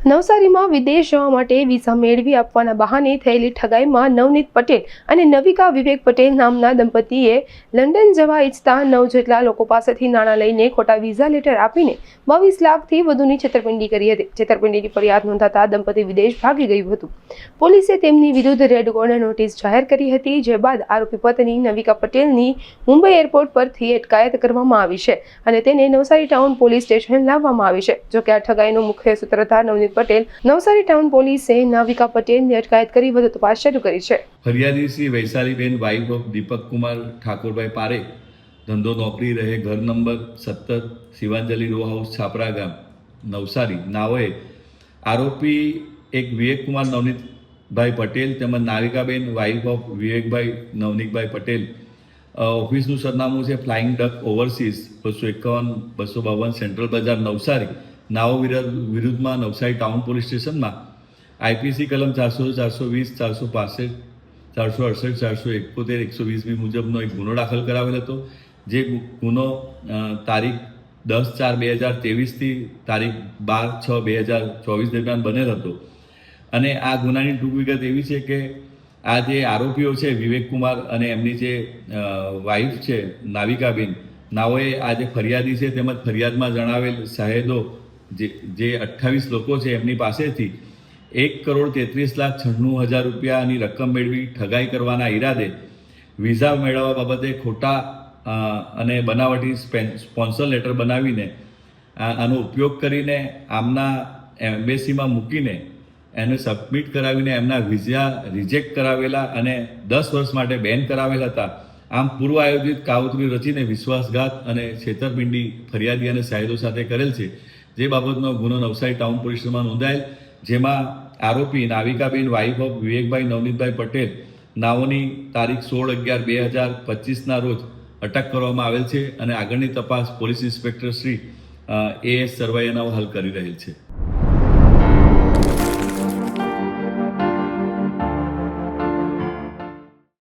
નવસારીમાં વિદેશ જવા માટે વિઝા મેળવી આપવાના બહાને થયેલી ઠગાઈમાં નવનીત પટેલ અને નવિકા વિવેક પટેલ નામના દંપતીએ લંડન જવા ઈચ્છતા 9 જેટલા લોકો પાસેથી નાણાં લઈને ખોટા વિઝા લેટર આપીને 22 લાખથી વધુની છેતરપિંડી કરી હતી. છેતરપિંડીની ફરિયાદ નોંધાતા દંપતી વિદેશ ભાગી ગયું હતું. પોલીસે તેમની વિરુદ્ધ રેડ કોર્નર નોટિસ જાહેર કરી હતી, જે બાદ આરોપી પત્ની નવિકા પટેલની મુંબઈ એરપોર્ટ પરથી અટકાયત કરવામાં આવી છે અને તેને નવસારી ટાઉન પોલીસ સ્ટેશન લાવવામાં આવી છે. જોકે આ ઠગાઈનો મુખ્ય સૂત્રધાર નવનીત પટેલ નવસારી ટાઉન પોલીસે નવિકા પટેલની અટકાયત કરી વધુ તપાસ શરૂ કરી છે. ફરિયાદી શ્રી વૈશાલીબેન વાઇફ ઓફ દીપક કુમાર ઠાકોરભાઈ પારેખ, ધંધો નોકરી, રહે ઘર નંબર 17 શિવાંજલિ રો હાઉસ, છાપરા ગામ, નવસારી. નાઓએ આરોપી એક વિવેક કુમાર નવનીતભાઈ પટેલ તેમજ નાવિકાબેન વાઇફ ઓફ વિવેકભાઈ નવનીતભાઈ પટેલ, ઓફિસનું સરનામું છે ફ્લાઇંગ ડક ઓવરસીઝ 251 252 સેન્ટ્રલ બજાર, નવસારી. નાઓ વિરુદ્ધમાં નવસારી ટાઉન પોલીસ સ્ટેશનમાં આઈપીસી કલમ 400, 420, 465, 468, 471, 120 મુજબનો એક ગુનો દાખલ કરાવેલ હતો. જે ગુનો તારીખ 10/4/2023 તારીખ 12/6/2024 દરમિયાન બનેલ હતો. અને આ ગુનાની ટૂંક વિગત એવી છે કે આ જે આરોપીઓ છે વિવેક કુમાર અને એમની જે વાઇફ છે નાવિકાબેન, નાઓએ આ જે ફરિયાદી છે તેમજ ફરિયાદમાં જણાવેલ શાહેદો જે 28 લોકો છે એમની પાસેથી 1,33,96,000 રૂપિયાની રકમ મેળવી ઠગાઈ કરવાના ઈરાદે વિઝા મેળવવા બાબતે ખોટા અને બનાવટી સ્પોન્સર લેટર બનાવીને આનો ઉપયોગ કરીને આમના એમ્બેસીમાં મૂકીને એને સબમિટ કરાવીને એમના વિઝા રિજેક્ટ કરાવેલા અને 10 વર્ષ માટે બેન કરાવેલા હતા. આમ પૂર્વ આયોજિત કાવતરું રચીને વિશ્વાસઘાત અને છેતરપિંડી ફરિયાદી અને શાહેદો સાથે કરેલ છે. જે બાબતનો ગુનો નવસારી ટાઉન પોલીસ સ્ટેશનમાં નોંધાયેલ, જેમાં આરોપી નાવિકાબેન વાઇફ ઓફ વિવેકભાઈ નવનીતભાઈ પટેલ નાઓની તારીખ 16/11/2025ના રોજ અટક કરવામાં આવેલ છે અને આગળની તપાસ પોલીસ ઇન્સ્પેક્ટર શ્રી AS સરવૈયાનાઓ હાલ કરી રહેલ છે.